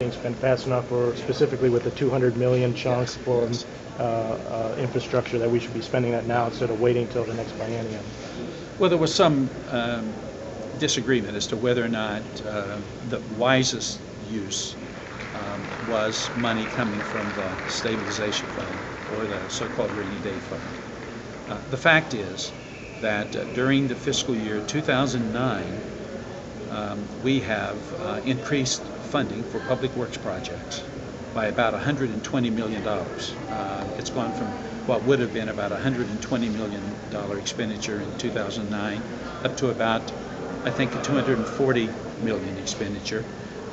spent fast enough, or specifically with the 200 million chunk for infrastructure, that we should be spending that now instead of waiting till the next biennium? Well, there was some disagreement as to whether or not the wisest use was money coming from the stabilization fund or the so-called rainy day fund. The fact is that during the fiscal year 2009, we have increased funding for public works projects by about $120 million. It's gone from what would have been about $120 million expenditure in 2009 up to about, I think, a $240 million expenditure.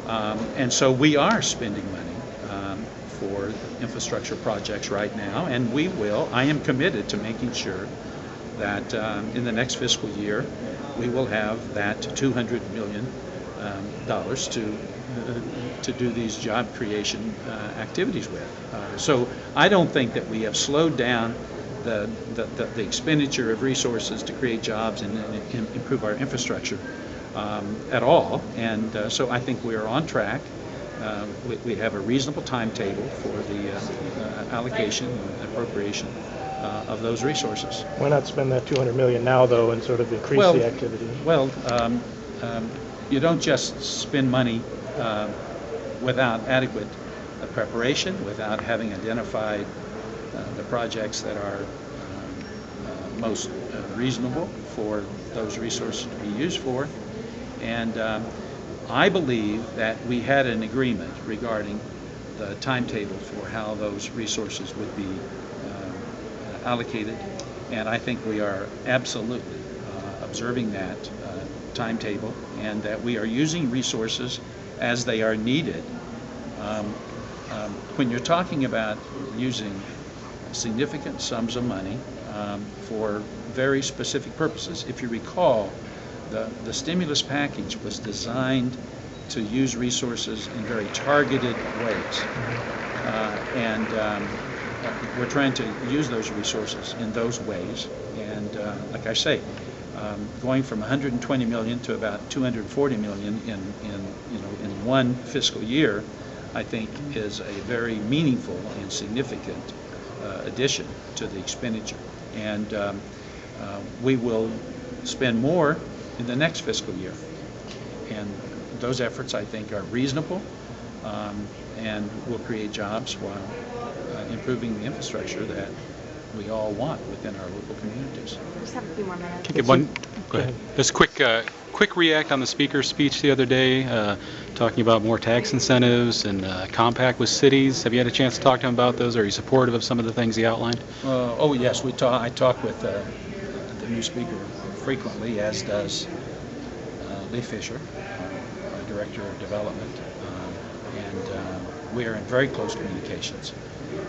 And so we are spending money for infrastructure projects right now, and we will. I am committed to making sure that in the next fiscal year we will have that $200 million to do these job creation activities with. So I don't think that we have slowed down the expenditure of resources to create jobs and improve our infrastructure at all. And so I think we are on track. We have a reasonable timetable for the allocation and appropriation of those resources. Why not spend that 200 million now, though, and sort of increase the activity? Well, you don't just spend money without adequate preparation, without having identified the projects that are most reasonable for those resources to be used for. And I believe that we had an agreement regarding the timetable for how those resources would be allocated, and I think we are absolutely observing that timetable, and that we are using resources as they are needed. When you're talking about using significant sums of money for very specific purposes, if you recall, the stimulus package was designed to use resources in very targeted ways, and we're trying to use those resources in those ways. And like I say, going from 120 million to about 240 million in one fiscal year, I think is a very meaningful and significant addition to the expenditure. And we will spend more in the next fiscal year. And those efforts, I think, are reasonable and will create jobs while improving the infrastructure that we all want within our local communities. We just have a few more minutes. Can I get go ahead. Just quick react on the speaker's speech the other day, talking about more tax incentives and compact with cities. Have you had a chance to talk to him about those? Are you supportive of some of the things he outlined? Oh yes, I talk with the new speaker frequently, as does Lee Fisher, our Director of Development, and we are in very close communications.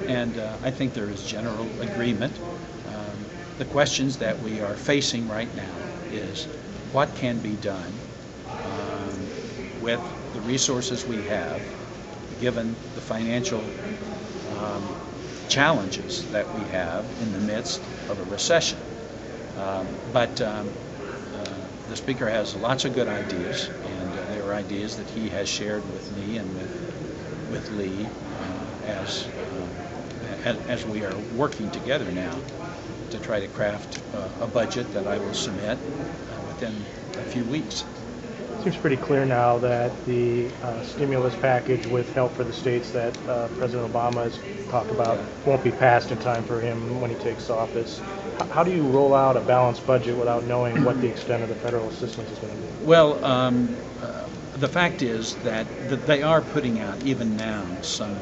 And I think there is general agreement. The questions that we are facing right now is what can be done with the resources we have, given the financial challenges that we have in the midst of a recession. But the Speaker has lots of good ideas, and there are ideas that he has shared with me and with Lee as we are working together now to try to craft a budget that I will submit within a few weeks. It seems pretty clear now that the stimulus package with help for the states that President Obama has talked about won't be passed in time for him when he takes office. How do you roll out a balanced budget without knowing what the extent of the federal assistance is going to be? Well, the fact is that they are putting out, even now, some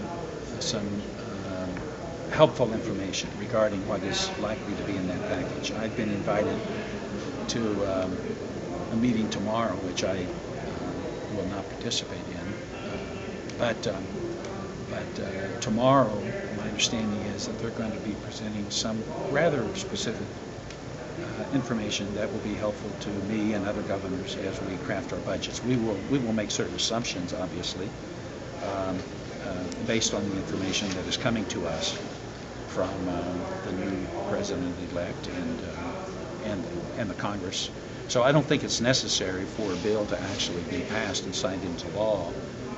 helpful information regarding what is likely to be in that package. I've been invited to a meeting tomorrow, which I will not participate in. But tomorrow, my understanding is that they're going to be presenting some rather specific information that will be helpful to me and other governors as we craft our budgets. We will make certain assumptions, obviously, based on the information that is coming to us from the new president-elect and the Congress. So I don't think it's necessary for a bill to actually be passed and signed into law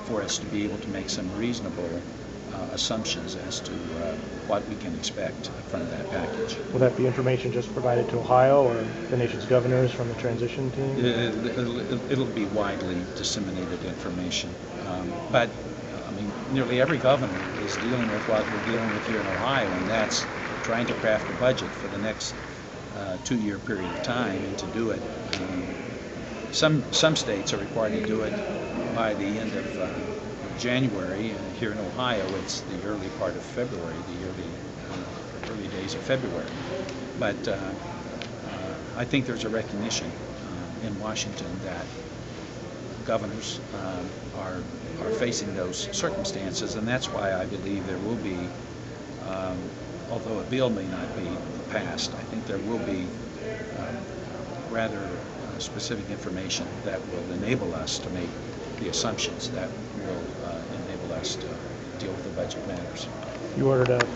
for us to be able to make some reasonable assumptions as to what we can expect from that package. Will that be information just provided to Ohio or the nation's governors from the transition team? It'll be widely disseminated information, but I mean, nearly every governor is dealing with what we're dealing with here in Ohio, and that's trying to craft a budget for the next 2-year period of time, and to do it. Some states are required to do it by the end of January. Here in Ohio, it's the early part of February, the early days of February. But I think there's a recognition in Washington that governors are facing those circumstances, and that's why I believe there will be, although a bill may not be passed, I think there will be rather specific information that will enable us to make the assumptions that will enable us to deal with the budget matters. You ordered a